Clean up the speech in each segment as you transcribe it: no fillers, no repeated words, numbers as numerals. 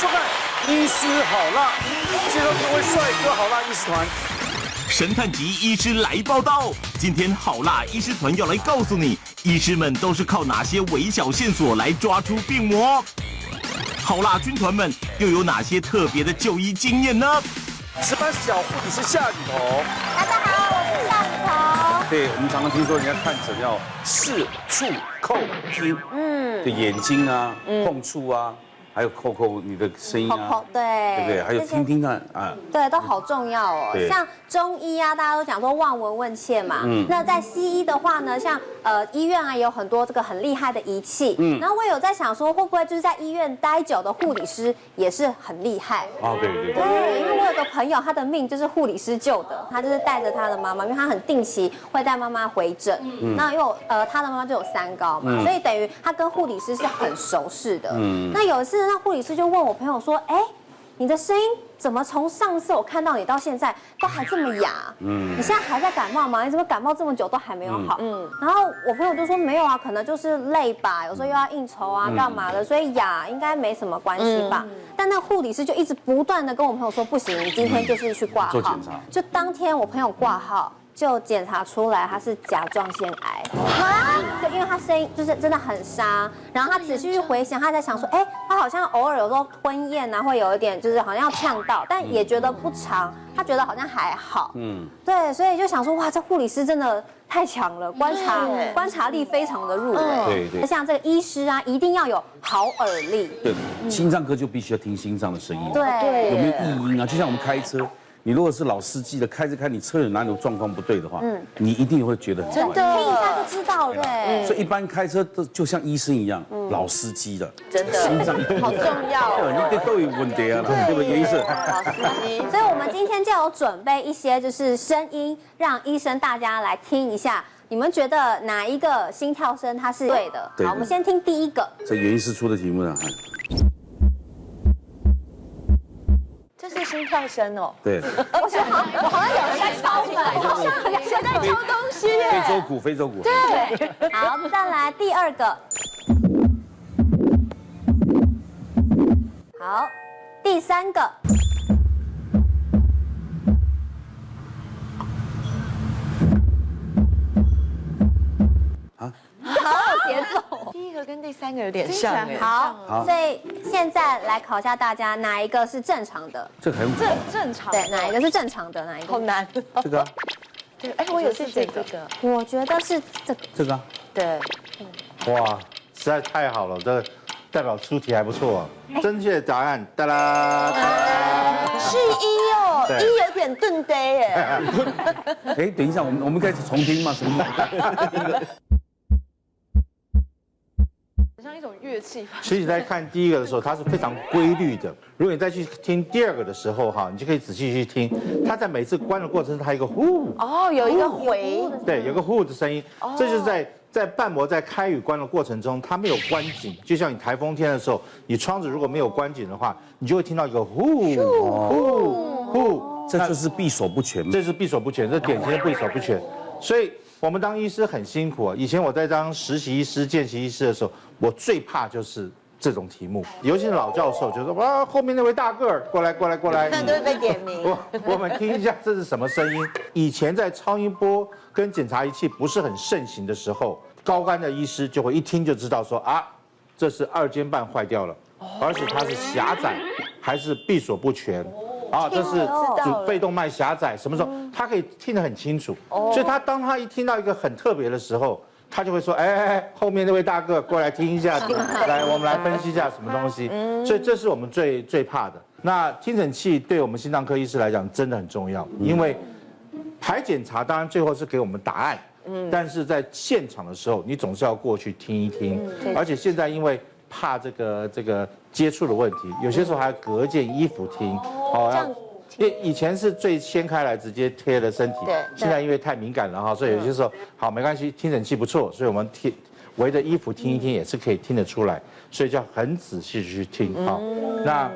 收看《医师好辣》，介绍各位帅哥好辣医师团。神探级医师来报道，今天好辣医师团要来告诉你，医师们都是靠哪些微小线索来抓出病魔？好辣军团们又有哪些特别的就医经验呢？值班小护理师夏雨桐。大家好，我是夏雨桐。对，我们常常听说人家看诊要视、触、扣、听，对眼睛啊、碰触啊，还有扣你的声音啊，对不对？还有听听看啊，对，都好重要哦。对像中医啊，大家都讲说望闻问切嘛。那在西医的话呢，像医院啊，也有很多这个很厉害的仪器。然后我有在想说，会不会就是在医院待久的护理师也是很厉害？啊，对。对，因为我有个朋友，他的命就是护理师救的，他就是带着他的妈妈，因为他很定期会带妈妈回诊。那因为他的妈妈就有3高嘛，所以等于他跟护理师是很熟识的。那有一次，那护理师就问我朋友说：“哎，你的声音怎么从上次我看到你到现在都还这么哑？你现在还在感冒吗？你怎么感冒这么久都还没有好？”然后我朋友就说：“没有啊，可能就是累吧，有时候又要应酬啊，干嘛的，所以哑应该没什么关系吧。”但那护理师就一直不断的跟我朋友说：“不行，你今天就是去挂号。”做检查。就当天我朋友挂号。就检查出来他是甲状腺癌啊！就因为他声音就是真的很沙，然后他仔细去回想，他在想说，哎，他好像偶尔有时候吞咽啊，会有一点就是好像要呛到，但也觉得不长，他觉得好像还好。对，所以就想说，哇，这护理师真的太强了，观察力非常的入微。对，像这个医师啊，一定要有好耳力。对，心脏科就必须要听心脏的声音。对，有没有异音啊？就像我们开车。你如果是老司机的，开着开，你车有哪种状况不对的话，你一定会觉得很真的听一下就知道了。对，所以一般开车都就像医生一样，老司机的，真的心脏好重要。你都有问题啊，对不对？医生。所以我们今天就有准备一些就是声音，让医生大家来听一下。你们觉得哪一个心跳声它是对的？好，我们先听第一个。这袁医师出的题目呢？这是心跳声哦。对。我好像有人在敲门，好像有人在敲东西耶。非洲鼓。对。好，再来第2个。好，第3个。好有节奏。第1个跟第3个有点像哎。好，所以现在来考一下大家，哪一个是正常的？这个很正常。对，哪一个是正常的？哪一个？好难。这个。对，哎，我也是这个。我觉得是这个。这个。对。哇，实在太好了，这代表出题还不错。正确答案，哒啦。是一哦，一有点钝呆耶。哎，等一下，我们可以重听吗？重听。像一种乐器。其实你在看第1个的时候，它是非常规律的。如果你再去听第2个的时候，哈，你就可以仔细去听，它在每次关的过程中，它有一个呼。哦，有一个回。对，有个呼的声音。这就是在瓣膜在开与关的过程中，它没有关紧。就像你台风天的时候，你窗子如果没有关紧的话，你就会听到一个呼。这就是闭锁不全。这是闭锁不全，这典型的闭锁不全。所以我们当医师很辛苦啊。以前我在当实习医师、见习医师的时候，我最怕就是这种题目，尤其是老教授，就说哇，后面那位大个儿过来。那都会被点名。我们听一下这是什么声音？以前在超音波跟检查仪器不是很盛行的时候，高干的医师就会一听就知道说啊，这是2尖瓣坏掉了，而且它是狭窄还是闭锁不全。啊，这是被动脉狭窄，什么时候他可以听得很清楚，所以当他一听到一个很特别的时候，他就会说，哎，后面那位大哥过来听一下，来，我们来分析一下什么东西。所以这是我们最怕的。那听诊器对我们心脏科医师来讲真的很重要，因为排检查当然最后是给我们答案，但是在现场的时候，你总是要过去听一听，而且现在因为怕这个接触的问题，有些时候还要隔件衣服听，因为以前是最掀开来直接贴了身体，现在因为太敏感了哈，所以有些时候好没关系，听诊器不错，所以我们围着衣服听一听也是可以听得出来，所以就要很仔细去听哈。那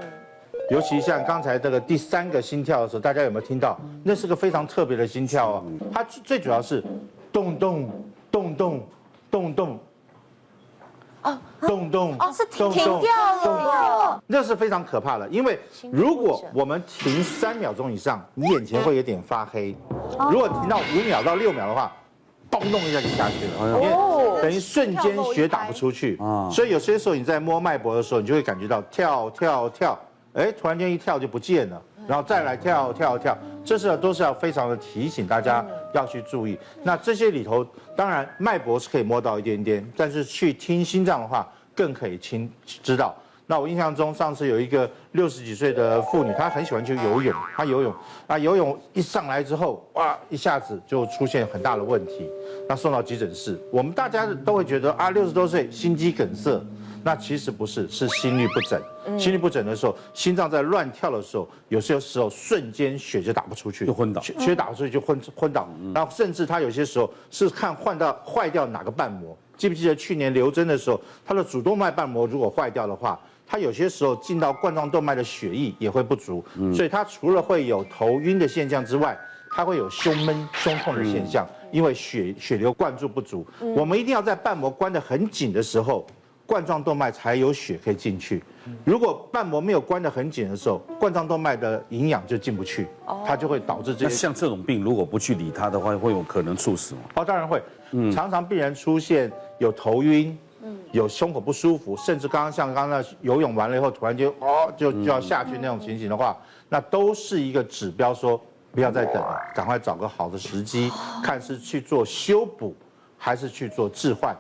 尤其像刚才这个第3个心跳的时候，大家有没有听到？那是个非常特别的心跳哦，它最主要是动动动动动动。动动哦，是停掉了。那是非常可怕的，因为如果我们停3秒钟以上，你眼前会有点发黑；如果停到5秒到6秒的话，咚咚一下就下去了，因为等于瞬间血打不出去。所以有些时候你在摸脉搏的时候，你就会感觉到跳，哎，突然间一跳就不见了，然后再来跳，这是都是要非常的提醒大家要去注意。那这些里头，当然脉搏是可以摸到一点点，但是去听心脏的话，更可以知道。那我印象中，上次有一个60几岁的妇女，她很喜欢去游泳，她游泳一上来之后，哇，一下子就出现很大的问题，那送到急诊室。我们大家都会觉得啊，60多岁心肌梗塞，那其实不是，是心律不整。心律不整的时候，心脏在乱跳的时候，有些时候瞬间血就打不出去，就昏倒，血打不出去就昏倒，然后甚至他有些时候是看坏掉哪个瓣膜。记不记得去年刘真的时候，他的主动脉瓣膜如果坏掉的话，他有些时候进到冠状动脉的血液也会不足，所以他除了会有头晕的现象之外，他会有胸闷、胸痛的现象，因为血流灌注不足。我们一定要在瓣膜关得很紧的时候，冠状动脉才有血可以进去。如果瓣膜没有关得很紧的时候，冠状动脉的营养就进不去，它就会导致这些。像这种病，如果不去理它的话，会有可能猝死吗？当然会。常常病人出现有头晕，有胸口不舒服，甚至像刚刚那游泳完了以后，突然间就要下去那种情形的话，那都是一个指标，说不要再等了，赶快找个好的时机，看是去做修补，还是去做置换。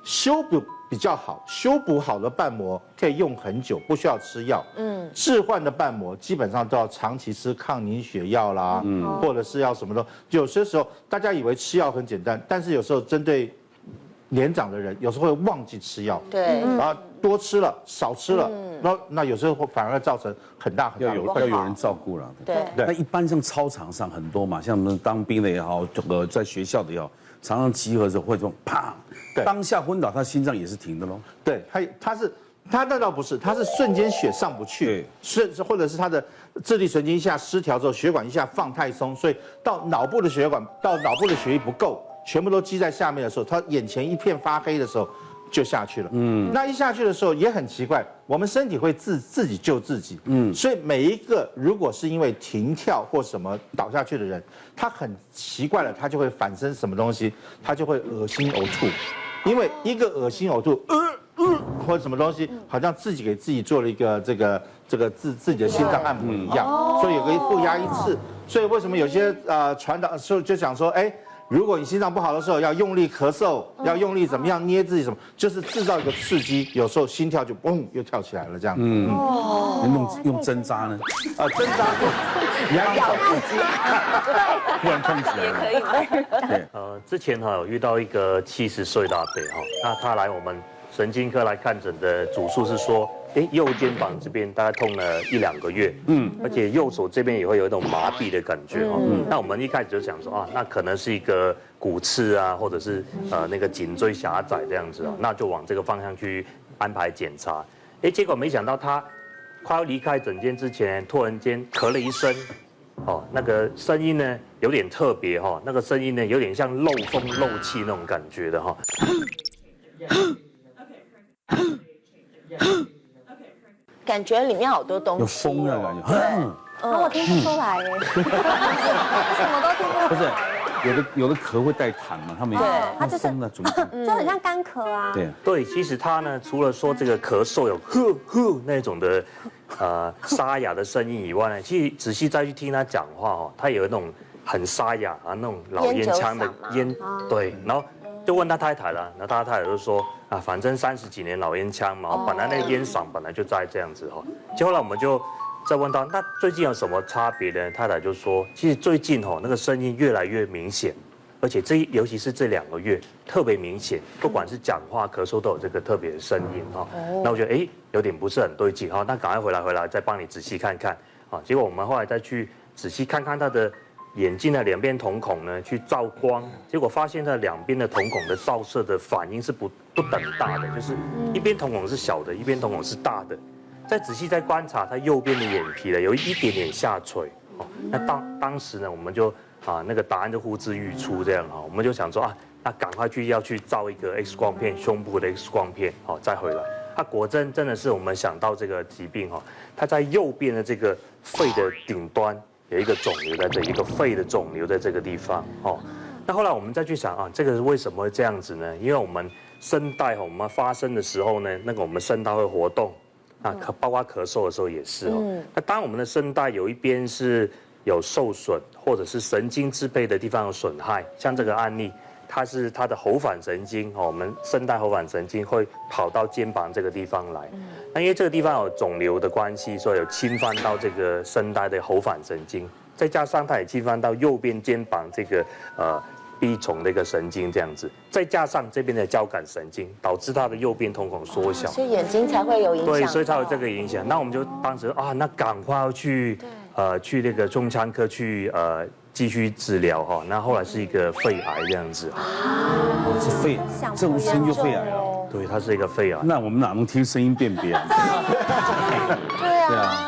修补比较好，修补好的瓣膜可以用很久，不需要吃药。置换的瓣膜基本上都要长期吃抗凝血药啦，或者是要什么的。有些时候大家以为吃药很简单，但是有时候针对年长的人，有时候会忘记吃药，对，然后多吃了、少吃了，那有时候反而造成很大的要有人照顾了。对。那一般像操场上很多嘛，像我们当兵的也好，在学校的也好，常常集合的时候会这种啪，当下昏倒，他心脏也是停的喽。对，他那倒不是，他是瞬间血上不去，或者是他的自律神经一下失调之后，血管一下放太松，所以到脑部的血液不够，全部都积在下面的时候，他眼前一片发黑的时候就下去了。那一下去的时候也很奇怪，我们身体会自己救自己。所以每一个如果是因为停跳或什么倒下去的人，他很奇怪了，他就会反生什么东西，他就会恶心呕吐，因为一个恶心呕吐，或者什么东西，好像自己给自己做了一个这个自己的心脏按摩一样，所以有个负压一次。所以为什么有些传导就讲说，哎，如果你心脏不好的时候，要用力咳嗽，要用力怎么样捏自己什么，就是制造一个刺激，有时候心跳就嘣又跳起来了这样。用针扎呢？针扎你要咬自己，突然痛起来也可以吗？对，之前有遇到一个70岁的阿伯那他来我们神经科来看诊的主诉是说，右肩膀这边大概痛了1-2个月，而且右手这边也会有一种麻痹的感觉那我们一开始就想说那可能是一个骨刺啊，或者是那个颈椎狭窄这样子那就往这个方向去安排检查。结果没想到他快要离开诊间之前，突然间咳了一声，那个声音呢有点特别那个声音呢有点像漏风漏气那种感觉的感觉里面好多东西，有风的感觉。我听不出来耶，什么都听不出来。不是，有的咳会带痰嘛，他们它就是风那种，就很像干咳啊。对，其实他呢，除了说这个咳嗽有那种的沙哑的声音以外呢，其实仔细再去听他讲话他有那种很沙哑那种老烟枪的烟，对，然后就问他太太了，然后他太太就说反正30几年老烟枪嘛，本来那个烟嗓本来就在这样子结果呢我们就再问到那最近有什么差别呢？太太就说，其实最近那个声音越来越明显，而且尤其是这2个月特别明显，不管是讲话、咳嗽都有这个特别的声音那我觉得有点不是很对劲那赶快回来再帮你仔细看看结果我们后来再去仔细看看他的眼睛的2边瞳孔呢，去照光，结果发现他2边的瞳孔的照射的反应是不等大的，就是一边瞳孔是小的，一边瞳孔是大的。再仔细再观察他右边的眼皮呢，有一点点下垂那当时呢，我们就那个答案就呼之欲出这样我们就想说那赶快要去照一个 X 光片，胸部的 X 光片再回来它果真的是我们想到这个疾病哈，它在右边的这个肺的顶端有一个肿瘤在这，一个肺的肿瘤在这个地方哦。那后来我们再去想啊，这个是为什么会这样子呢？因为我们声带我们发声的时候呢，那个我们声带会活动啊，包括咳嗽的时候也是哦。那当我们的声带有一边是有受损，或者是神经支配的地方有损害，像这个案例，它的喉返神经哦，我们声带喉返神经会跑到肩膀这个地方来。那因为这个地方有肿瘤的关系，所以有侵犯到这个声带的喉返神经，再加上它也侵犯到右边肩膀这个臂丛的一个神经这样子，再加上这边的交感神经，导致它的右边瞳孔缩小，所以眼睛才会有影响。对，所以才有这个影响。那我们就当时那赶快要去那个胸腔科去继续治疗哈。那后来是一个肺癌这样子。是肺，这种声音就肺癌哦。对，它是一个肺癌。那我们哪能听声音辨别啊？对啊。对啊。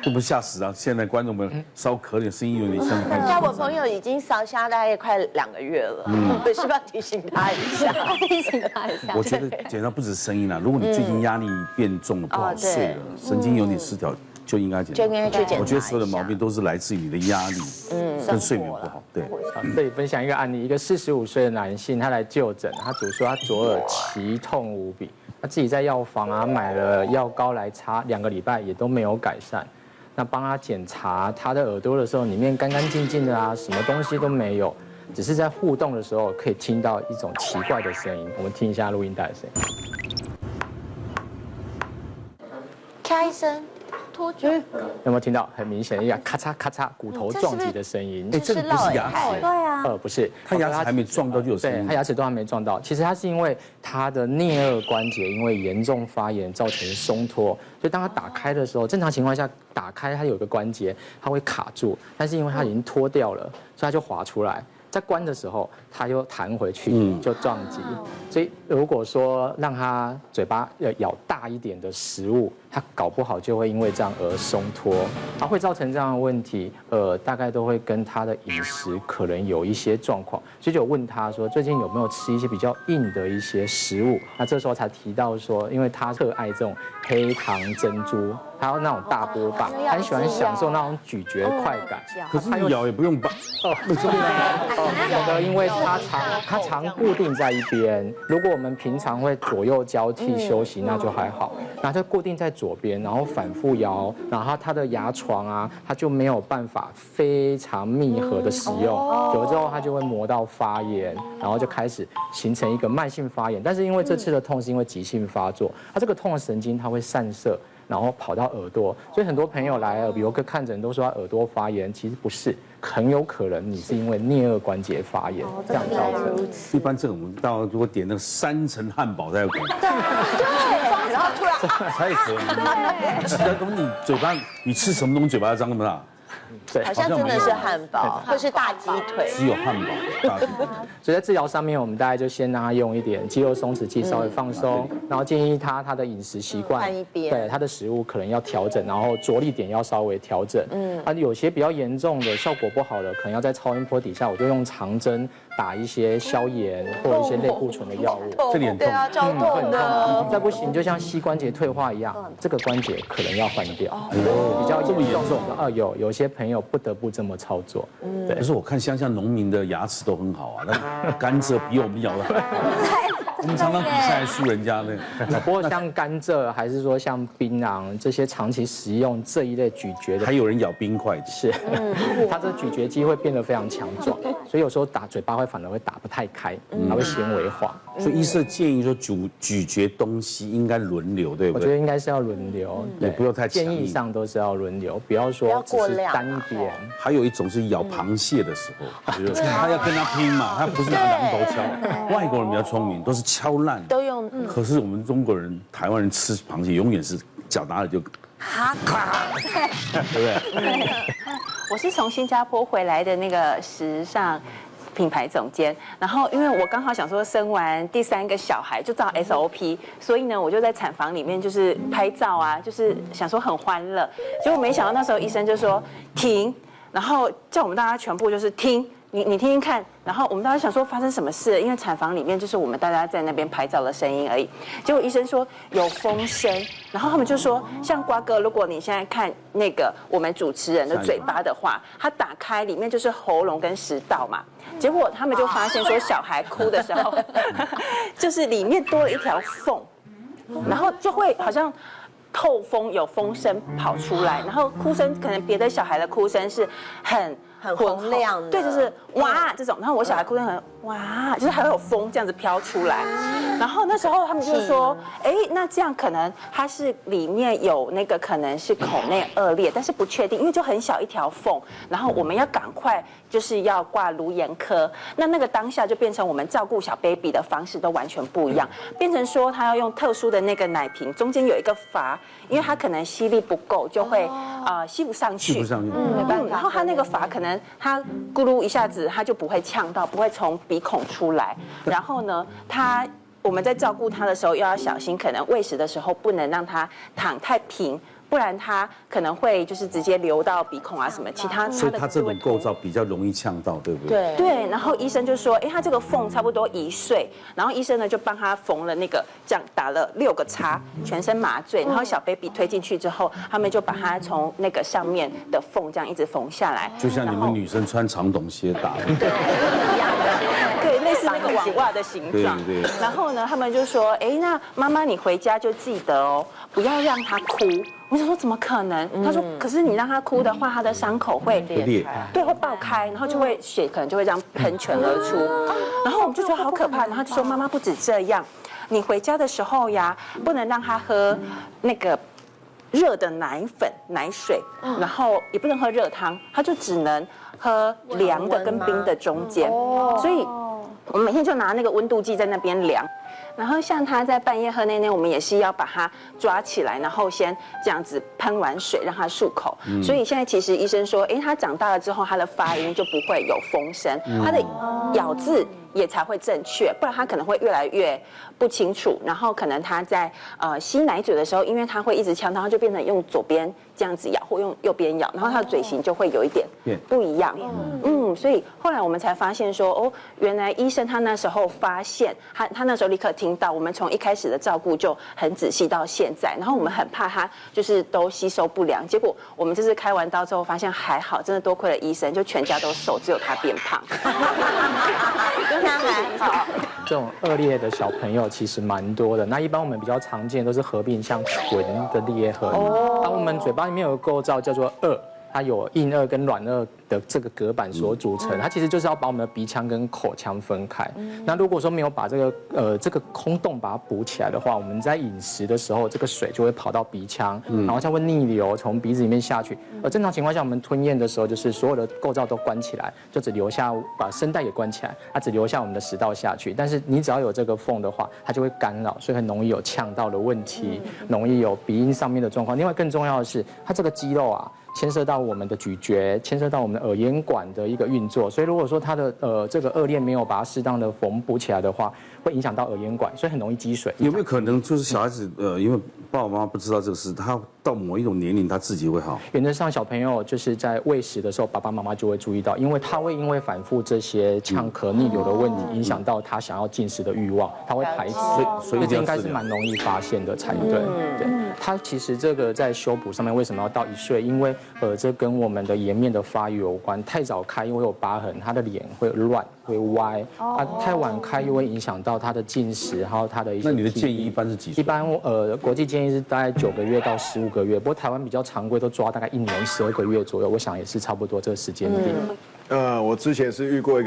会不会吓死啊！现在观众们稍咳点，声音有点像。像我朋友已经烧瞎大概快2个月了，我是不是要提醒他一下？提醒他一下。我觉得简单不止声音啦，如果你最近压力变重了，不好睡了，神经有点失调，就应该检查。就应该去检查。我觉得所有的毛病都是来自于你的压力，跟睡眠不好。对。这里分享一个案例，一个45岁的男性，他来就诊，他主说他左耳奇痛无比，他自己在药房买了药膏来擦，2个礼拜也都没有改善。那帮他检查他的耳朵的时候，里面干干净净的什么东西都没有，只是在互动的时候可以听到一种奇怪的声音。我们听一下录音带的声音。咔一声，脱臼，有没有听到？很明显，一个咔嚓咔嚓骨头撞击的声音。这个不是牙齿，对啊，不是，他牙齿还没撞到就有声音。对，他牙齿都还没撞到。其实他是因为他的颞颌关节因为严重发炎造成松脱，所以当他打开的时候，正常情况下打开它有一个关节，它会卡住，但是因为它已经脱掉了，所以它就滑出来。在关的时候，它又弹回去，就撞击。所以如果说让它嘴巴要咬大一点的食物，它搞不好就会因为这样而松脱，它会造成这样的问题。大概都会跟他的饮食可能有一些状况，所以就问他说最近有没有吃一些比较硬的一些食物？那这时候才提到说，因为他特爱这种黑糖珍珠，还有那种大波霸，他很喜欢享受那种咀嚼快感。可是咬也不用拔有的，因为它常固定在一边。如果我们平常会左右交替休息，那就还好。那它固定在左边，然后反复摇，然后它的牙床它就没有办法非常密合的使用，有了之后它就会磨到发炎，然后就开始形成一个慢性发炎。但是因为这次的痛是因为急性发作，它这个痛的神经它会散射，然后跑到耳朵，所以很多朋友来耳鼻喉科看诊都说他耳朵发炎，其实不是，很有可能你是因为颞颌关节发炎这样造成。一般这种我们到如果点那个3层汉堡才有可能，对，然后突然才可以。其他东西你嘴巴你吃什么东西嘴巴张那么大？对，好像真的是汉堡或是大鸡腿，只有汉堡、大鸡腿。所以在治疗上面，我们大概就先让他用一点肌肉松弛剂，稍微放松，然后建议他的饮食习惯，换一边，对他的食物可能要调整，然后着力点要稍微调整。有些比较严重的效果不好的，可能要在超音波底下，我就用长针打一些消炎或者一些类固醇的药物。这里很痛，对啊，超痛的。再不行，就像膝关节退化一样，这个关节可能要换掉。比较这么严重的有些朋友不得不这么操作。对。可是我看乡下农民的牙齿都很好啊，那甘蔗比我们咬的还好。我们常常比赛输人家呢。不过像甘蔗，还是说像槟榔这些长期食用这一类咀嚼的，还有人咬冰块，是，它这咀嚼肌会变得非常强壮，所以有时候打嘴巴反而会打不太开，它会纤维化。所以医生建议说咀嚼东西应该轮流，对不对？我觉得应该是要轮流，也不要太强硬，建议上都是要轮流，不要说只是单一边。还有一种是咬螃蟹的时候，他要跟他拼嘛，他不是拿榔头敲。外国人比较聪明，都是敲烂，都用。可是我们中国人、台湾人吃螃蟹永远是脚拿了就咔，对不对？我是从新加坡回来的那个时尚品牌总监，然后因为我刚好想说生完第3个小孩就照 SOP， 所以呢我就在产房里面就是拍照啊，就是想说很欢乐，结果没想到那时候医生就说停，然后叫我们大家全部就是听。你听听看。然后我们大家想说发生什么事了，因为产房里面就是我们大家在那边拍照的声音而已。结果医生说有风声，然后他们就说，像瓜哥，如果你现在看那个我们主持人的嘴巴的话，他打开里面就是喉咙跟食道嘛。结果他们就发现说，小孩哭的时候，就是里面多了一条缝，然后就会好像透风，有风声跑出来，然后哭声可能别的小孩的哭声是很洪亮的，对，就是哇这种，然后我小孩哭声很哇，就是还会有风这样子飘出来，然后那时候他们就说，哎，那这样可能它是里面有那个可能是口内腭裂，但是不确定，因为就很小一条缝，然后我们要赶快就是要挂颅炎科，那个当下就变成我们照顾小 baby 的方式都完全不一样，变成说他要用特殊的那个奶瓶，中间有一个阀，因为他可能吸力不够，就会吸不上去，吸不上去，然后他那个阀可能他咕噜一下子他就不会呛到，不会从鼻孔出来，然后呢，我们在照顾他的时候又要小心，可能喂食的时候不能让他躺太平，不然他可能会就是直接流到鼻孔啊什么，其他所以它这种构造比较容易呛到，对不对？对，然后医生就说，哎，他这个缝差不多1岁，然后医生呢就帮他缝了那个，这样打了6个叉，全身麻醉，然后小 baby 推进去之后，他们就把他从那个上面的缝这样一直缝下来，就像你们女生穿长筒鞋打，对，类似那个网袜的形状。对。然后呢，他们就说，哎，那妈妈你回家就记得哦，不要让他哭。我想说怎么可能？他说，可是你让他哭的话，他的伤口会裂，对，会爆开，然后就会血可能就会这样喷泉而出。然后我们就觉得好可怕，然后他就说妈妈不止这样，你回家的时候呀，不能让他喝那个热的奶粉、奶水，然后也不能喝热汤，他就只能喝凉的跟冰的中间。所以我们每天就拿那个温度计在那边量。然后像他在半夜喝那我们也是要把他抓起来，然后先这样子喷完水让他漱口。所以现在其实医生说，哎，他长大了之后，他的发音就不会有风声，他的咬字也才会正确，不然他可能会越来越不清楚。然后可能他在吸奶嘴的时候，因为他会一直呛到，他就变成用左边这样子咬，或用右边咬，然后他的嘴型就会有一点不一样。所以后来我们才发现说，哦，原来医生他那时候发现，他那时候立刻听到，我们从一开始的照顾就很仔细到现在，然后我们很怕他就是都吸收不良，结果我们这次开完刀之后发现还好，真的多亏了医生，就全家都瘦，只有他变胖。他还好。这种恶劣的小朋友其实蛮多的。那一般我们比较常见都是合并像唇的裂痕。那我们嘴巴里面有个构造叫做腭，它有硬腭跟软腭的这个隔板所组成，它其实就是要把我们的鼻腔跟口腔分开。那如果说没有把这个空洞把它补起来的话，我们在饮食的时候，这个水就会跑到鼻腔，然后它会逆流从鼻子里面下去。而正常情况下，我们吞咽的时候，就是所有的构造都关起来，就只留下把声带也关起来，它只留下我们的食道下去。但是你只要有这个缝的话，它就会干扰，所以很容易有呛到的问题，容易有鼻音上面的状况。另外更重要的是，它这个肌肉啊，牵涉到我们的咀嚼，牵涉到我们的耳咽管的一个运作，所以如果说它的这个腭裂没有把它适当的缝补起来的话，会影响到耳咽管，所以很容易积水。有没有可能就是小孩子因为爸爸妈妈不知道这个事，他到某一种年龄他自己会好？原则上小朋友就是在喂食的时候，爸爸妈妈就会注意到，因为他会因为反复这些呛咳逆流的问题，影响到他想要进食的欲望，他会排斥，所以这应该是蛮容易发现的才对。对，他其实这个在修补上面为什么要到1岁？因为这跟我们的颜面的发育有关，太早开因为有疤痕，他的脸会乱会歪，太晚开又会影响到他的进食，还有他的一些。那你的建议一般是几岁？一般国际建议是大概9个月到15个月，不过台湾比较常规都抓大概1年12个月左右，我想也是差不多这个时间点。我之前是遇过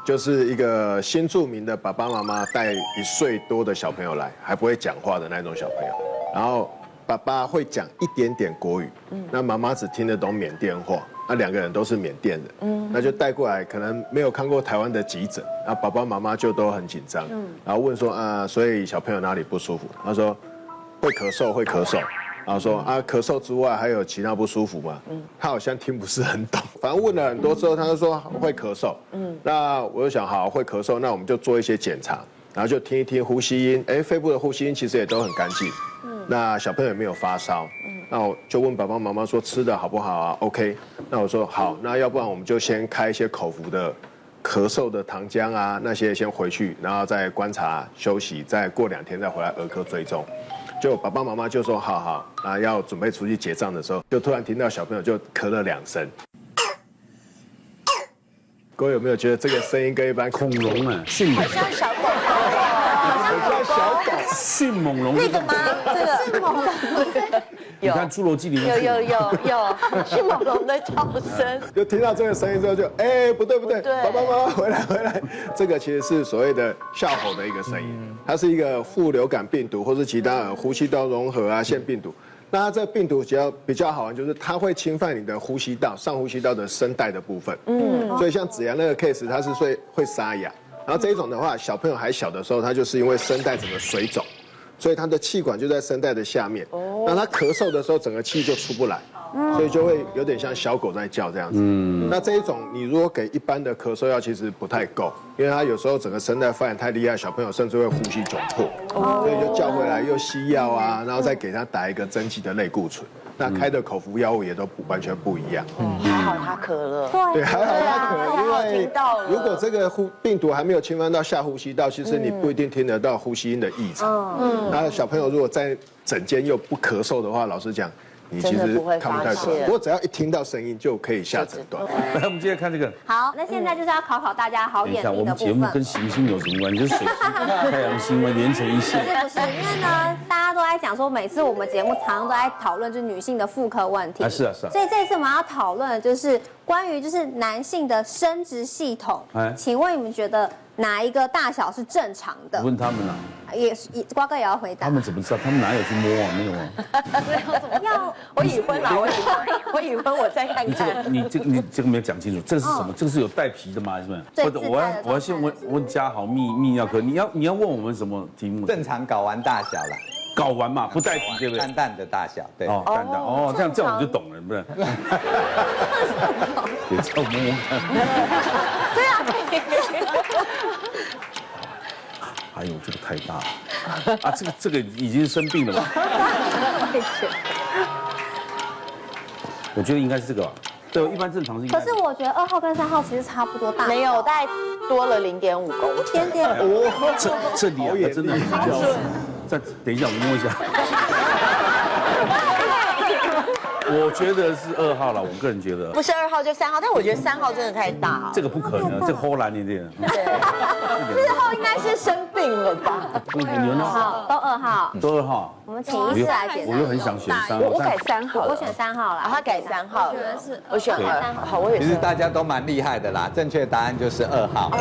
就是一个新住民的爸爸妈妈带1岁多的小朋友来，还不会讲话的那种小朋友，然后爸爸会讲一点点国语，那妈妈只听得懂缅甸话，那2个人都是缅甸人，那就带过来，可能没有看过台湾的急诊，那爸爸妈妈就都很紧张，然后问说所以小朋友哪里不舒服？他说会咳嗽，然后说咳嗽之外还有其他不舒服吗？他好像听不是很懂，反正问了很多之后，他就说会咳嗽，那我就想好会咳嗽，那我们就做一些检查，然后就听一听呼吸音，肺部的呼吸音其实也都很干净。那小朋友也没有发烧，那我就问爸爸妈妈说吃的好不好啊 ？OK， 那我说好，那要不然我们就先开一些口服的咳嗽的糖浆啊那些先回去，然后再观察休息，再过2天再回来儿科追踪。就爸爸妈妈就说好好啊，要准备出去结账的时候，就突然听到小朋友就咳了2声。各位有没有觉得这个声音跟一般恐龙啊，迅猛，像小狗，像小狗？迅猛龙那个吗？这个迅猛龙，你看《侏罗纪》里面有迅猛龙的叫声。就听到这个声音之后就，不对，爸爸妈妈回来，这个其实是所谓的哮吼的一个声音，它是一个副流感病毒或是其他呼吸道融合啊腺病毒。那它这个病毒比较好玩，就是它会侵犯你的呼吸道、上呼吸道的声带的部分。所以像子阳那个 case， 它是会沙哑。然后这一种的话，小朋友还小的时候，他就是因为声带整个水肿，所以他的气管就在声带的下面。那他咳嗽的时候，整个气就出不来。所以就会有点像小狗在叫这样子。那这一种你如果给一般的咳嗽药，其实不太够，因为它有时候整个声带发炎太厉害，小朋友甚至会呼吸窘迫，所以就叫回来又吸药啊，然后再给他打一个针剂的类固醇。那开的口服药物也都完全不一样。还好他咳了。对，还好他咳，因为如果这个病毒还没有侵犯到下呼吸道，其实你不一定听得到呼吸音的异常。那小朋友如果在诊间又不咳嗽的话，老实讲，你其实看不太出来。不过只要一听到声音就可以下诊断。来，我们接着看这个。好，那现在就是要考大家好眼等一下，我们力的部分。节目跟行星有什么关系？就是水星、太阳星嘛，连成一线。不是，因为呢，大家都在讲说，每次我们节目常常都在讨论就是女性的妇科问题。是啊。所以这次我们要讨论的就是关于就是男性的生殖系统。请问你们觉得哪一个大小是正常的？问他们啊。瓜哥也要回答。他们怎么知道？他们哪有去摸啊？没有啊。要我已婚了，我已婚，我再看看。你这个没有讲清楚，这个是什么？这个是有带皮的吗？是不是？或者我要先问嘉豪泌尿科，你要问我们什么题目？正常睾丸大小啦，睾丸嘛，不带皮，对不对？蛋蛋的大小，对。哦，蛋蛋，哦，这样我就懂了，不是？也叫摸摸看。对啊。哎呦，这个太大了啊！这个已经生病了吧？我觉得应该是这个吧。对，一般正常是。可是我觉得2号跟3号其实差不多大。没有，大概多了0.5公分。一点点。这两个真的比较。再等一下，我摸一下。我觉得是2号了，我个人觉得。不是2号就3号，但我觉得3号真的太大了。这个不可能，这个齁蓝一点。4号应该是生病了吧？你们呢？好，都2号。都2号。我们请医师来解答。我又很想选3号。我改3号，我选3号了。他改3号了，我选2号。好，我也是。其实大家都蛮厉害的啦，正确答案就是2号。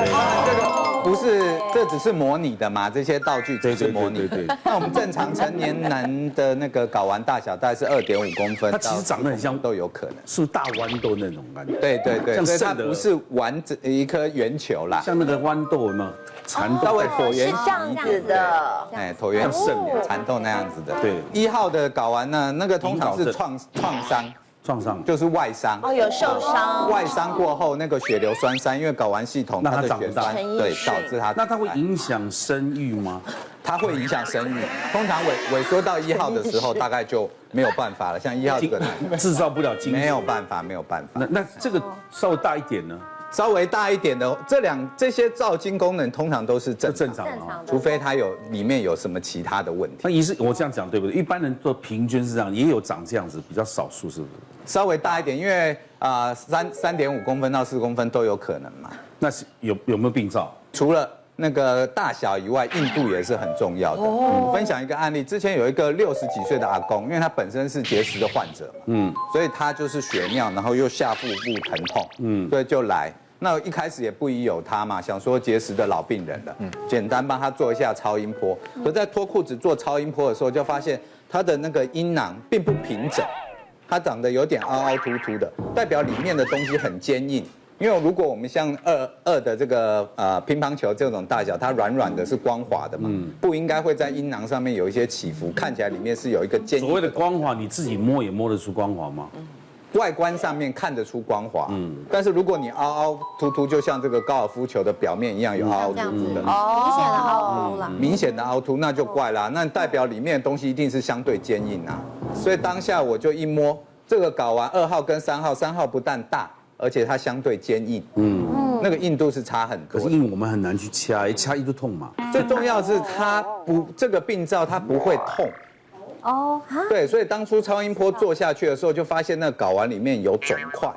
这个不是，这只是模拟的嘛，这些道具只是模拟。对。那我们正常成年男的那个睾丸大小大概是2.5公分，它其实长得很像，都有可能，是不是大豌豆那种感觉？对，所以它不是完整一颗圆球啦，像那个豌豆有没有？蚕豆稍微椭圆是这样子的，椭圆形蚕豆那样子的。对，1号的睾丸呢，那个通常是创伤，就是外伤。有受伤。外伤过后，那个血流栓塞，因为睾丸系统它的血栓对导致它。那它会影响生育吗？它会影响生育，通常萎缩到1号的时候，大概就没有办法了。像1号这个制造不了精子，没有办法。那这个稍微大一点呢？稍微大一点的，这些造精功能通常都是正常的，除非它里面有什么其他的问题。那医师，我这样讲对不对？一般人做平均是这样，也有长这样子，比较少数，是不是？稍微大一点，因为3.5公分到4公分都有可能嘛。那是有没有病灶？除了那个大小以外，硬度也是很重要的。我分享一个案例，之前有一个60几岁的阿公，因为他本身是结石的患者嘛，所以他就是血尿，然后又下腹部疼痛，所以就来。那一开始也不疑有他嘛，想说结石的老病人了，简单帮他做一下超音波。可在脱裤子做超音波的时候，就发现他的那个阴囊并不平整，它长得有点凹凹凸凸的，代表里面的东西很坚硬。因为如果我们像2的这个乒乓球这种大小，它软软的是光滑的嘛，不应该会在阴囊上面有一些起伏，看起来里面是有一个坚硬。所谓的光滑，你自己摸也摸得出光滑吗？外观上面看得出光滑，但是如果你凹凹凸凸，就像这个高尔夫球的表面一样有凹凹凸凸的，明显的凹凸啦，明显的凹凸那就怪啦，那代表里面的东西一定是相对坚硬啊。所以当下我就一摸这个睾丸2号跟3号，3号不但大，而且它相对坚硬，那个硬度是差很多的。可是因为我们很难去掐，一掐一就痛嘛。最重要的是它不这个病灶它不会痛。哦，对，所以当初超音波做下去的时候，就发现那个睾丸里面有肿块，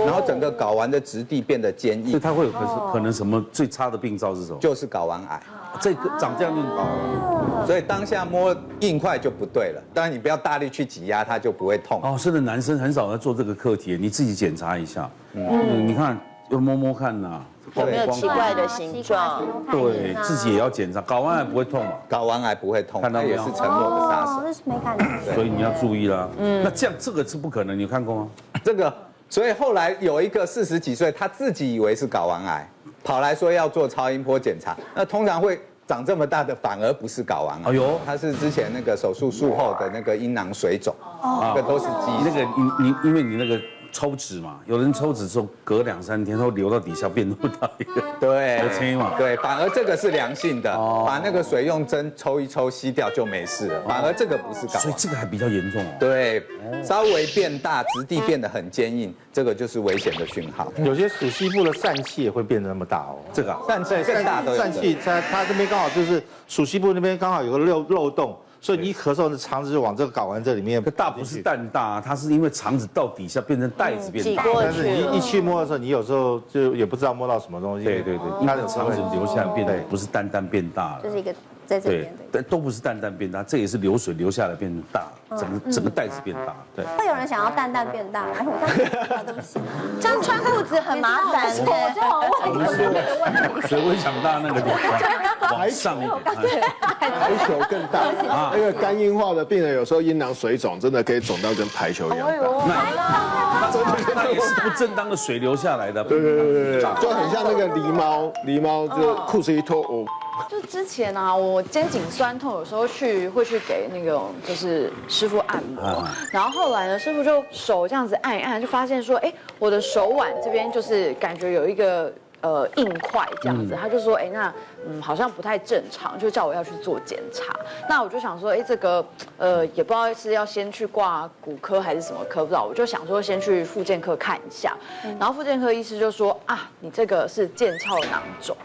然后整个睾丸的质地变得坚硬，所以它会有可能什么最差的病灶是什么？就是睾丸癌。这个长这样就睾丸。所以当下摸硬块就不对了，当然你不要大力去挤压它，就不会痛。哦，是的，男生很少在做这个课题，你自己检查一下。你看，要摸摸看呐，有没有奇怪的形状？对自己也要检查，睾丸癌不会痛嘛？睾丸癌不会痛，看到没有它也是承诺的杀手。这是没感觉。所以你要注意啦。那这样这个是不可能，你有看过吗？这个，所以后来有一个40几岁，他自己以为是睾丸癌，跑来说要做超音波检查。那通常会长这么大的，反而不是睾丸癌。哎呦，它是之前那个手术术后的那个阴囊水肿，那个都是基因。那个因为你那个抽脂嘛，有人抽脂之后隔2、3天，它会流到底下变那么大一个。对，嘛，对，反而这个是良性的，把那个水用针抽一抽吸掉就没事了。反而这个不是睾丸，所以这个还比较严重哦。对，稍微变大，质地变得很坚硬，这个就是危险的讯号。有些属西部的疝气也会变得那么大哦。这个疝气更大都有。疝气它这边刚好就是属西部那边刚好有个漏洞。所以你一咳嗽，那肠子就往这个睾丸这里面。大不是蛋大，它是因为肠子到底下变成袋子变大。但是你一去摸的时候，你有时候就也不知道摸到什么东西。对，它的肠子流下来变，不是蛋变大了。就是一个在这边的。但都不是蛋变大，这也是流水流下来变大，整个袋子变大。对。会有人想要蛋变大，然后我对不起，这样穿裤子很麻烦。我就好问你，水会长大那个地方，往上一点。排球更大，那个肝硬化的病人有时候阴囊水肿，真的可以肿到跟排球一样大。那也是不正当的水流下来的。对，就很像那个狸猫就裤子一脱，哦。就之前啊，我肩颈酸痛，有时候会去给那种就是师傅按摩，然后后来呢，师傅就手这样子按一按，就发现说，哎，我的手腕这边就是感觉有一个硬块这样子，他就说，哎，那好像不太正常，就叫我要去做检查。那我就想说，哎，这个也不知道是要先去挂骨科还是什么科，不知道。我就想说先去复健科看一下，然后复健科医师就说啊，你这个是腱鞘囊肿。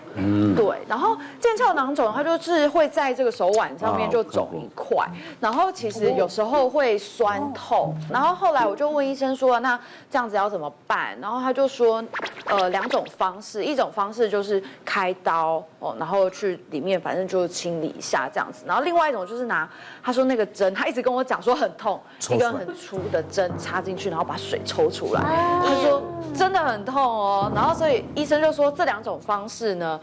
对，然后腱鞘囊肿它就是会在这个手腕上面就肿一块，然后其实有时候会酸痛。然后后来我就问医生说，那这样子要怎么办？然后他就说，2种方式，一种方式就是开刀然后去里面反正就清理一下这样子，然后另外一种就是他说那个针，他一直跟我讲说很痛，一根很粗的针插进去，然后把水抽出来，他说真的很痛哦，然后所以医生就说这2种方式呢，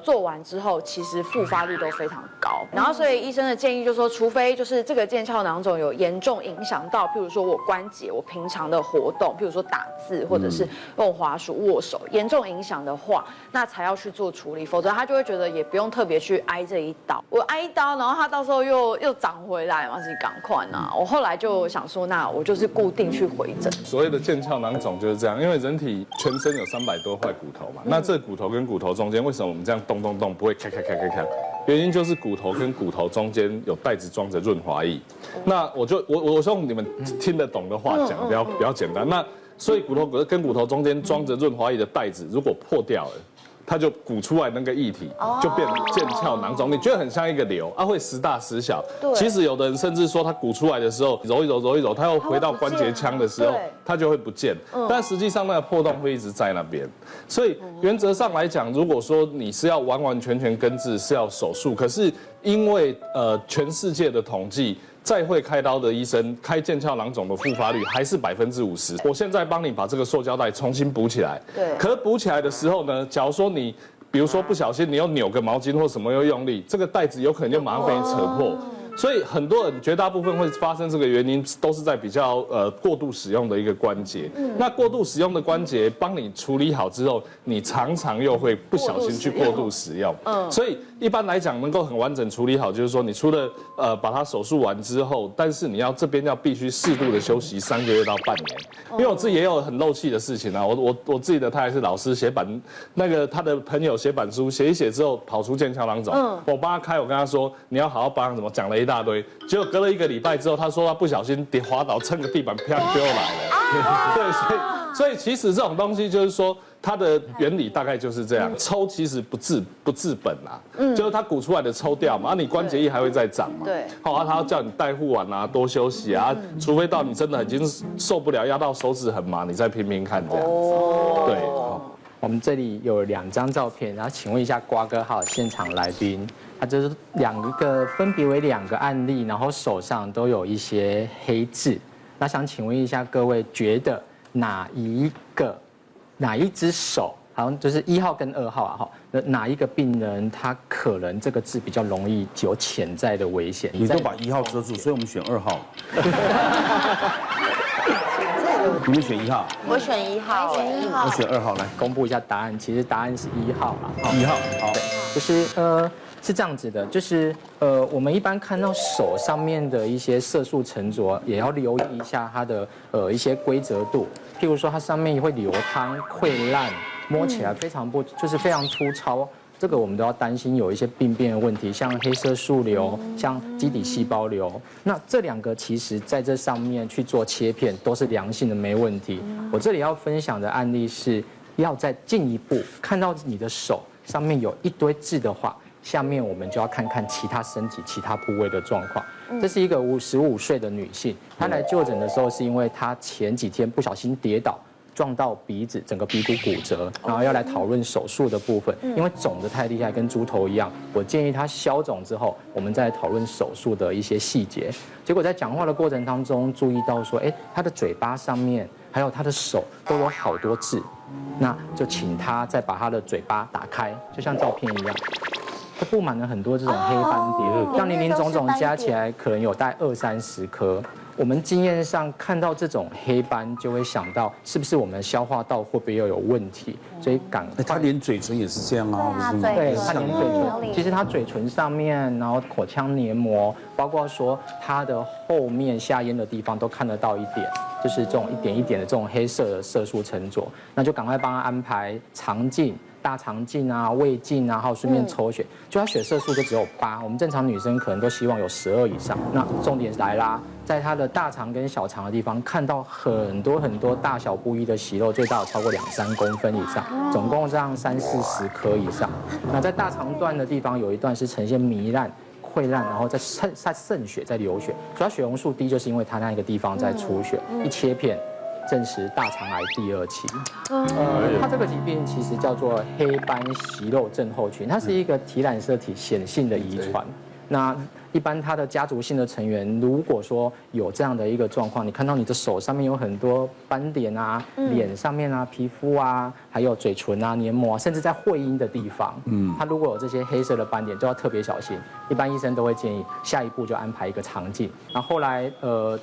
做完之后其实复发率都非常高，然后所以医生的建议就是说，除非就是这个腱鞘囊肿有严重影响到，譬如说我关节我平常的活动，譬如说打字或者是用滑鼠握手，严重影响的话，那才要去做处理，否则他就会觉得也不用特别去挨这一刀。我挨一刀，然后他到时候又长回来嘛，是赶快啊！我后来就想说，那我就是固定去回诊。所谓的腱鞘囊肿就是这样，因为人体全身有300多块骨头嘛，那这骨头跟骨头中间，为什么我们这样动不会咔？原因就是骨头跟骨头中间有袋子装着润滑液。那我用你们听得懂的话讲，比较简单。那所以骨头跟骨头中间装着润滑液的袋子，如果破掉了，它就鼓出来那个液体，就变腱鞘囊肿。你觉得很像一个瘤会时大时小。其实有的人甚至说，它鼓出来的时候揉一揉，它又回到关节腔的时候，它就会不见。但实际上那个破洞会一直在那边。所以原则上来讲，如果说你是要完全根治，是要手术。可是因为全世界的统计，再会开刀的医生开腱鞘囊肿的复发率还是50%。我现在帮你把这个塑胶袋重新补起来。对。可是补起来的时候呢，假如说你比如说不小心你又扭个毛巾或什么又用力，这个袋子有可能就马上被你扯破。所以很多人绝大部分会发生这个原因，都是在比较过度使用的一个关节。那过度使用的关节帮你处理好之后，你常常又会不小心去过度使用。所以一般来讲，能够很完整处理好，就是说你除了把它手术完之后，但是你这边要必须适度的休息3个月到半年。因为我自己也有很漏气的事情啊，我自己的太太是老师，写板那个他的朋友写板书写一写之后跑出腱鞘囊肿，我帮他开，我跟他说你要好好保养，怎么讲了一大堆，结果隔了1个礼拜之后，他说他不小心滑倒蹭个地板，啪就又来了。对，所以其实这种东西就是说，它的原理大概就是这样，抽其实不治本啦，就是它鼓出来的抽掉嘛，你关节液还会再长嘛，对，好，他要叫你带护腕啊，多休息啊，除非到你真的已经受不了，压到手指很麻，你再拼拼看这样子，对。我们这里有2张照片，然后请问一下瓜哥还有现场来宾，他这是分别为2个案例，然后手上都有一些黑痣，那想请问一下各位，觉得哪一只手，好像就是1号跟2号啊哈，哪一个病人他可能这个痣比较容易有潜在的危险？你都把1号遮住，所以我们选2号。你们选1号，我选1号，我选2号，来公布一下答案。其实答案是1号啦。1号，好，就是是这样子的，就是我们一般看到手上面的一些色素沉着，也要留意一下它的一些规则度，譬如说它上面会流汤、溃烂，摸起来非常非常粗糙。这个我们都要担心有一些病变的问题，像黑色素瘤、像基底细胞瘤。那这2个其实在这上面去做切片都是良性的，没问题。我这里要分享的案例是要再进一步看到你的手上面有一堆痣的话，下面我们就要看看其他身体其他部位的状况。这是一个55岁的女性，她来就诊的时候是因为她前几天不小心跌倒。撞到鼻子，整个鼻骨骨折，然后要来讨论手术的部分，因为肿得太厉害，跟猪头一样。我建议他消肿之后，我们再讨论手术的一些细节。结果在讲话的过程当中，注意到说，他的嘴巴上面还有他的手都有好多痣，那就请他再把他的嘴巴打开，就像照片一样。它布满了很多这种黑斑点，像林林总总加起来可能有大概20-30颗。我们经验上看到这种黑斑，就会想到是不是我们消化道会不会有问题，所以他连嘴唇也是这样啊，对，他连嘴唇，其实他嘴唇上面，然后口腔黏膜，包括说他的后面下咽的地方都看得到一点，就是这种一点一点的这种黑色的色素沉着，那就赶快帮他安排肠镜。大肠镜啊、胃镜啊，还有顺便抽血，就他血色素就只有8，我们正常女生可能都希望有12以上。那重点来啦，在他的大肠跟小肠的地方看到很多大小不一的息肉，最大有超过2-3公分以上，总共这样30-40颗以上。那在大肠段的地方有一段是呈现糜烂、溃烂，然后再渗血、在流血，所以他血红素低，就是因为他那个地方在出血，一切片。证实大肠癌第2期，它这个疾病其实叫做黑斑息肉症候群，它是一个体染色体显性的遗传。那一般他的家族性的成员，如果说有这样的一个状况，你看到你的手上面有很多斑点啊，脸上面啊、皮肤啊，还有嘴唇啊、黏膜啊，甚至在会阴的地方，他如果有这些黑色的斑点，就要特别小心。一般医生都会建议下一步就安排一个肠镜。然后后来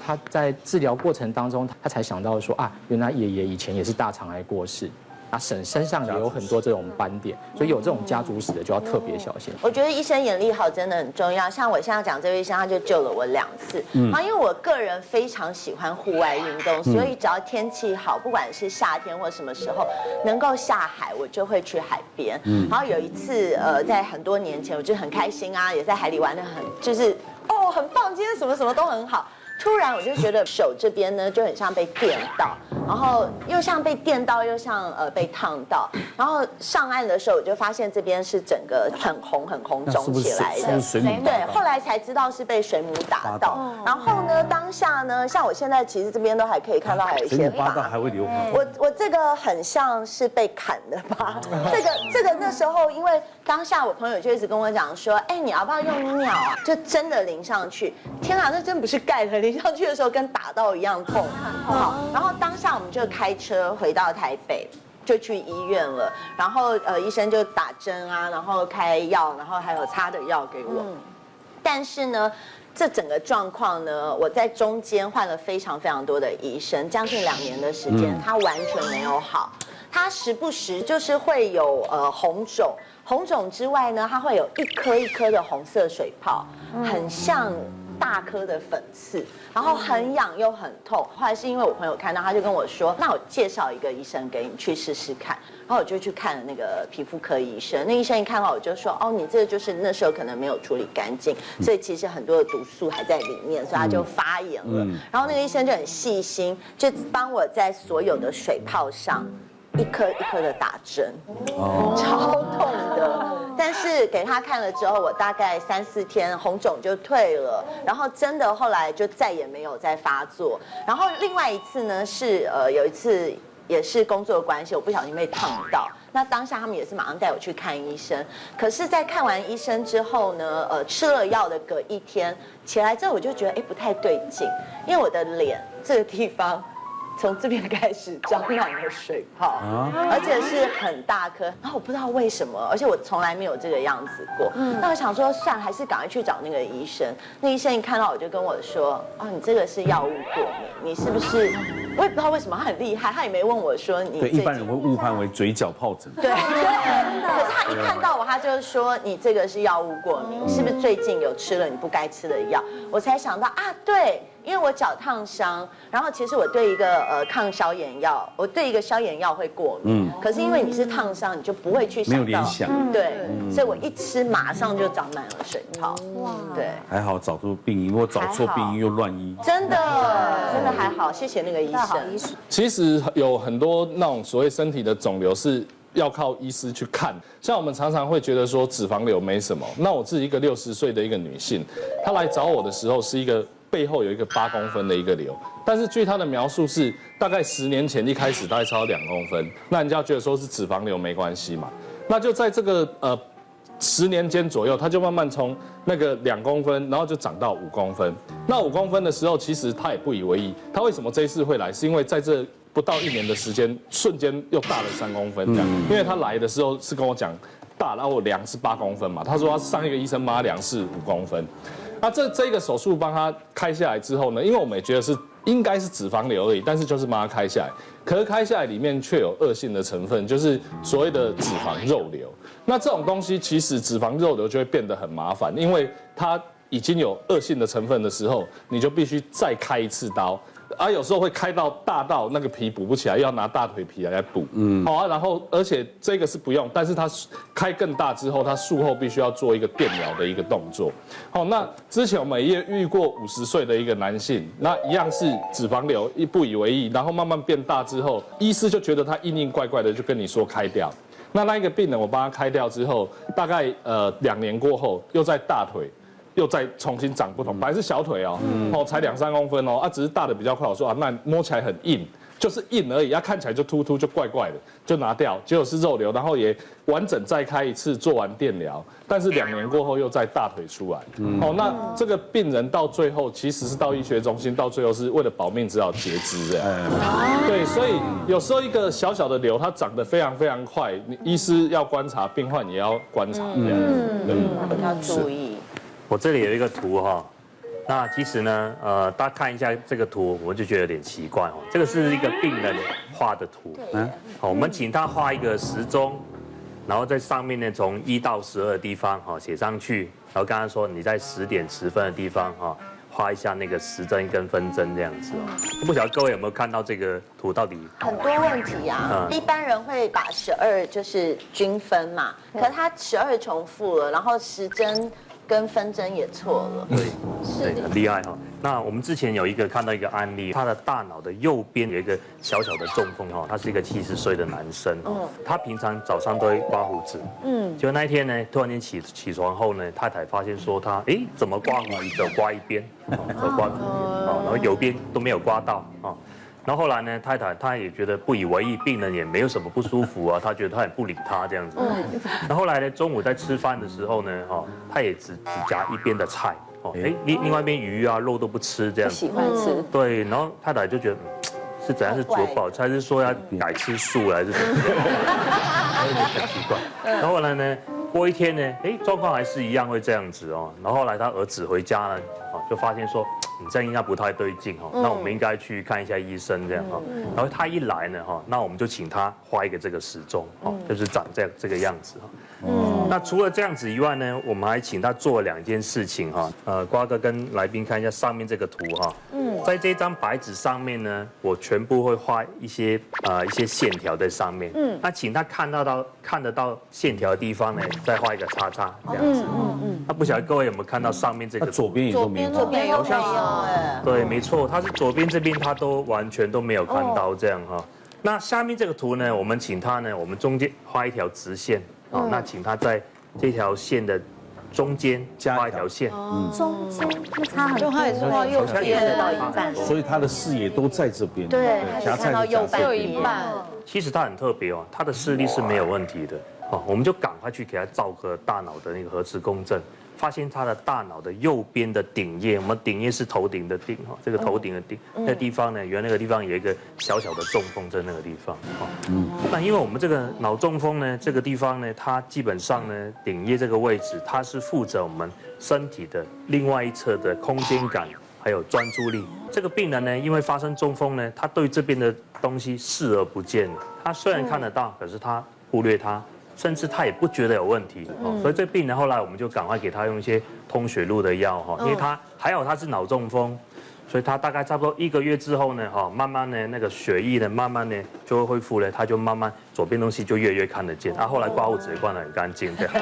他在治疗过程当中，他才想到说啊，原来爷爷以前也是大肠癌过世。身上也有很多这种斑点，所以有这种家族史的就要特别小心。我觉得医生眼力好真的很重要，像我现在讲这位医生，他就救了我2次。因为我个人非常喜欢户外运动，所以只要天气好，不管是夏天或什么时候能够下海，我就会去海边。然后有一次在很多年前，我就很开心啊，也在海里玩得很棒，今天什么什么都很好。突然我就觉得手这边呢就很像被电到，然后又像被电到，又像被烫到。然后上岸的时候我就发现这边是整个很红肿起来的，对，后来才知道是被水母打到。然后呢，当下呢，像我现在其实这边都还可以看到还有一些疤，还会流汗。我这个很像是被砍的疤，这个那时候因为当下我朋友就一直跟我讲说，你要不要用尿啊？就真的淋上去，天啊，那真不是盖的。淋上去的时候跟打到一样痛，好，然后当下我们就开车回到台北，就去医院了，然后医生就打针啊，然后开药，然后还有擦的药给我，但是呢。这整个状况呢，我在中间换了非常多的医生，将近2年的时间，他完全没有好。他时不时就是会有红肿，红肿之外呢，它会有一颗一颗的红色水泡，很像大颗的粉刺，然后很痒又很痛。后来是因为我朋友看到，他就跟我说：“那我介绍一个医生给你去试试看。”然后我就去看了那个皮肤科医生，那医生一看到我就说：“哦，你这个就是那时候可能没有处理干净，所以其实很多的毒素还在里面，所以它就发炎了。”然后那个医生就很细心，就帮我在所有的水泡上一颗一颗的打针，超痛的。但是给他看了之后，我大概3、4天红肿就退了，然后真的后来就再也没有再发作。然后另外一次呢是有一次也是工作关系，我不小心被烫到。那当下他们也是马上带我去看医生，可是，在看完医生之后呢，吃了药的隔1天起来之后，我就觉得不太对劲，因为我的脸这个地方从这边开始长满了水泡，而且是很大颗，然后我不知道为什么，而且我从来没有这个样子过。那我想说，算了，还是赶快去找那个医生。那医生一看到我就跟我说：“你这个是药物过敏，你是不是？”我也不知道为什么，他很厉害，他也没问我说你。对，一般人会误判为嘴角疱疹。对，可是他一看到我，他就说你这个是药物过敏，是不是最近有吃了你不该吃的药？我才想到对。因为我脚烫伤，然后其实我对一个抗消炎药，我对一个消炎药会过敏。可是因为你是烫伤，你就不会去想到，没有联想。对，所以我一吃马上就长满了水泡。哇，对，还好找出病因，如果找错病因又乱医。真的还好，谢谢那个医生。其实有很多那种所谓身体的肿瘤是要靠医师去看，像我们常常会觉得说脂肪瘤没什么。那我是一个60岁的一个女性，她来找我的时候是一个背后有一个8公分的一个瘤，但是据她的描述是大概10年前一开始大概超2公分，那人家觉得说是脂肪瘤没关系嘛，那就在这个10年间左右，她就慢慢从那个2公分，然后就长到5公分。那5公分的时候，其实她也不以为意，她为什么这一次会来，是因为在这不到1年的时间，瞬间又大了3公分这样，因为她来的时候是跟我讲大，然后我量是8公分嘛，她说她上一个医生帮她量是5公分。那这个手术帮他开下来之后呢，因为我们也觉得是应该是脂肪瘤而已，但是就是帮他开下来，可是开下来里面却有恶性的成分，就是所谓的脂肪肉瘤。那这种东西其实脂肪肉瘤就会变得很麻烦，因为它已经有恶性的成分的时候，你就必须再开一次刀。有时候会开到大到那个皮补不起来，要拿大腿皮来补。然后而且这个是不用，但是它开更大之后，它术后必须要做一个电疗的一个动作。那之前我们也遇过50岁的一个男性，那一样是脂肪瘤，不以为意，然后慢慢变大之后，医师就觉得他硬怪怪的，就跟你说开掉。那一个病人我帮他开掉之后，大概2年过后，又在大腿。又再重新长不同，本来是小腿才2、3公分只是大的比较快。我说那摸起来很硬，就是硬而已，看起来就突就怪怪的，就拿掉。结果是肉瘤，然后也完整再开一次，做完电疗，但是2年过后又在大腿出来。那这个病人到最后其实是到医学中心，到最后是为了保命只好截肢对，所以有时候一个小小的瘤，它长得非常非常快，你医师要观察，病患也要观察，要注意。我这里有一个图那其实呢，大家看一下这个图，我就觉得有点奇怪这个是一个病人画的图，我们请他画一个时钟，然后在上面呢从1到12的地方写上去，然后刚刚说你在10点10分的地方画一下那个时针跟分针这样子不晓得各位有没有看到这个图到底？很多问题一般人会把12就是均分嘛，可是他12重复了，然后时针跟分针也错了，对，很厉害那我们之前有看到一个案例，他的大脑的右边有一个小小的中风他是一个70岁的男生他平常早上都会刮胡子，结果那一天呢，突然间起床后呢，太太发现说他怎么刮胡子只有刮一边，然后右边都没有刮到然后后来呢，太太她也觉得不以为意，病人也没有什么不舒服她觉得她也不理他这样子。然后后来呢，中午在吃饭的时候呢，她也只夹一边的菜，另外一边鱼肉都不吃这样子。喜欢吃。对，然后太太就觉得是怎样是煮饱菜，是说要改吃素还是什么？很奇怪。然后后来呢，过一天呢，状况还是一样会这样子然后后来他儿子回家呢，就发现说。你这样应该不太对劲那我们应该去看一下医生这样然后他一来呢那我们就请他画一个这个时钟就是长这个样子那除了这样子以外呢，我们还请他做了2件事情瓜哥跟来宾看一下上面这个图在这张白纸上面呢，我全部会画一些线条在上面那请他看得到线条的地方呢，再画一个叉叉这样子那不晓得各位有没有看到上面这个左边也都没有，好像是对，没错，他是左边这边他都完全都没有看到这样那下面这个图呢，我们请他呢，我们中间画一条直线，哦，那请他在这条线的中间画一条线，中间那差很多，就他也是画右边到一半，所以他的视野都在这边，对，夹看到右半有一半。其实他很特别哦，他的视力是没有问题的，哦，我们就赶快去给他照个大脑的那个核磁共振。发现他的大脑的右边的顶叶，我们顶叶是头顶的顶哈，这个头顶的顶那地方呢，原来那个地方有一个小小的中风在那个地方哈。那因为我们这个脑中风呢，这个地方呢，它基本上呢，顶叶这个位置，它是负责我们身体的另外一侧的空间感还有专注力。这个病人呢，因为发生中风呢，他对这边的东西视而不见，他虽然看得到，可是他忽略它。甚至他也不觉得有问题，所以这病人后来我们就赶快给他用一些通血路的药哈，因为他还有他是脑中风，所以他大概差不多1个月之后呢，哈，慢慢呢那个血液呢慢慢呢就会恢复了，他就慢慢左边东西就越看得见，啊，后来刮胡子也刮得很干净这样。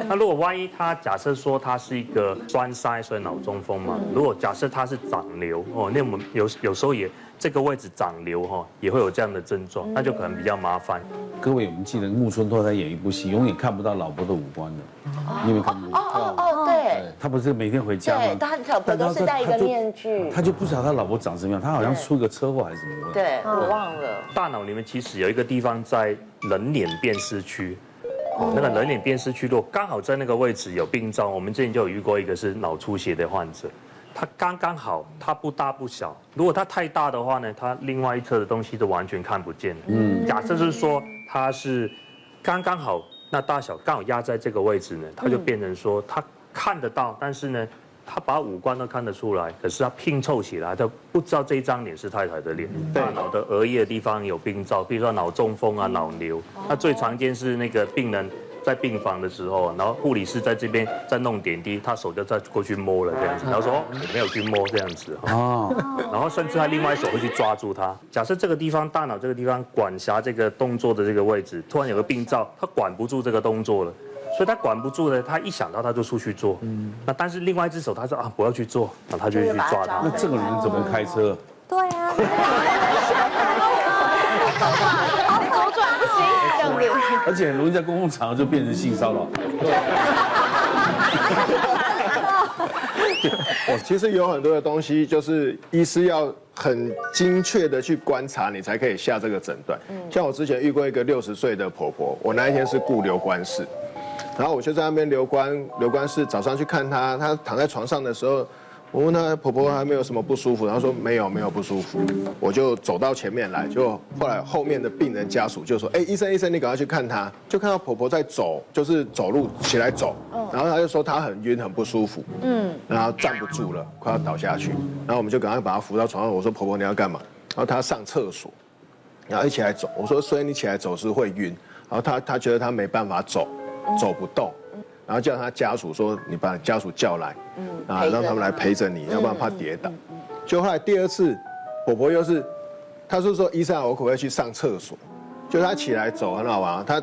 那如果万一他假设说他是一个栓塞，所以脑中风嘛，如果假设他是长瘤哦，那我们有时候也。这个位置长瘤哈，也会有这样的症状，那就可能比较麻烦。各位，我们记得木村拓哉演一部戏，永远看不到老婆的五官的，你有没有看过？对，他不是每天回家吗？对，他老婆都是戴一个面具，他就不晓得他老婆长什么样，他好像出个车祸还是什么？对，我忘了。大脑里面其实有一个地方在人脸辨识区。那个人脸辨识区，如果刚好在那个位置有病灶，我们之前就有遇过一个是脑出血的患者。它刚刚好，它不大不小。如果它太大的话呢，它另外一侧的东西都完全看不见了。假设是说它是刚刚好，那大小刚好压在这个位置呢，它就变成说它看得到，但是呢，它把五官都看得出来，可是它拼凑起来，它不知道这张脸是太太的脸。大脑的额叶的地方有病灶，比如说脑中风啊、脑瘤。那最常见是那个病人。在病房的时候，然后护理师在这边在弄点滴，他手就再过去摸了这样子，然后说我没有去摸这样子哦，然后甚至他另外一手会去抓住他。假设这个地方大脑这个地方管辖这个动作的这个位置，突然有个病灶，他管不住这个动作了，所以他管不住的，他一想到他就出去做，那但是另外一只手他说啊不要去做，然后他就去抓他。那这个人怎么开车？对啊。左转不行，这样子。而且很容易在公共场合就变成性骚扰。其实有很多的东西，就是医师要很精确的去观察，你才可以下这个诊断。像我之前遇过一个60岁的婆婆，我那一天是顾留观室，然后我就在那边留观室，早上去看她，她躺在床上的时候。我问她婆婆还没有什么不舒服，她说没有不舒服，我就走到前面来，就后来后面的病人家属就说，哎，医生你赶快去看她，就看到婆婆在走，就是走路起来走，然后她就说她很晕很不舒服，然后站不住了，快要倒下去，然后我们就赶快把她扶到床上，我说婆婆你要干嘛？然后她上厕所，然后一起来走，我说所以你起来走是会晕，然后她觉得她没办法走不动。然后叫他家属说：“你把家属叫来，让他们来陪着你，要不然怕跌倒。”就后来第二次，婆婆又是，她是说：“医生，我可不可以去上厕所？”就她起来走很好玩，她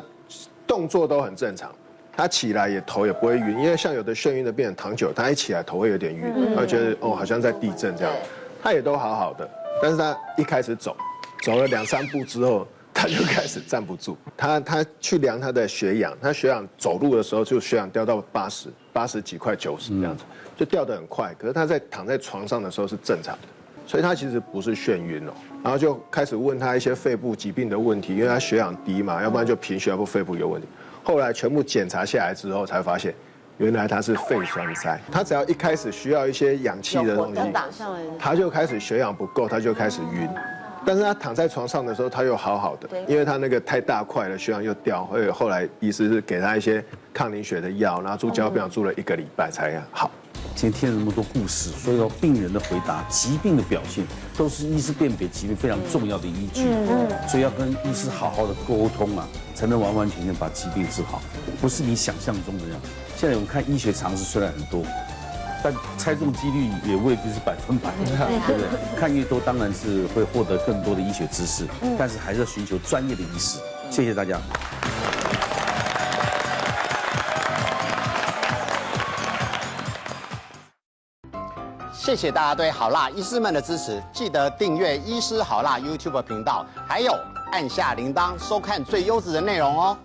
动作都很正常，她起来头也不会晕，因为像有的眩晕的病人躺久，她一起来头会有点晕，她觉得哦好像在地震这样，她也都好好的，但是她一开始走了2、3步之后。他就开始站不住，他去量他的血氧，他血氧走路的时候就血氧掉到80几快90这样子，就掉得很快。可是他在躺在床上的时候是正常的，所以他其实不是眩晕哦。然后就开始问他一些肺部疾病的问题，因为他血氧低嘛，要不然就贫血，要不肺部有问题。后来全部检查下来之后，才发现原来他是肺栓塞。他只要一开始需要一些氧气的东西，他就开始血氧不够，他就开始晕。但是他躺在床上的时候，他又好好的，因为他那个太大块了，血氧又掉，所以后来医师是给他一些抗凝血的药，然后住交病住了1个礼拜才好。今天听了那么多故事，所以说病人的回答、疾病的表现，都是医师辨别疾病非常重要的依据。所以要跟医师好好的沟通啊，才能完完全全把疾病治好，不是你想象中的那样。现在我们看医学常识虽然很多。但猜中几率也未必是100%，对不对？看越多当然是会获得更多的医学知识，但是还是要寻求专业的医师。谢谢大家。谢谢大家对好辣医师们的支持，记得订阅医师好辣 YouTube 频道，还有按下铃铛收看最优质的内容哦。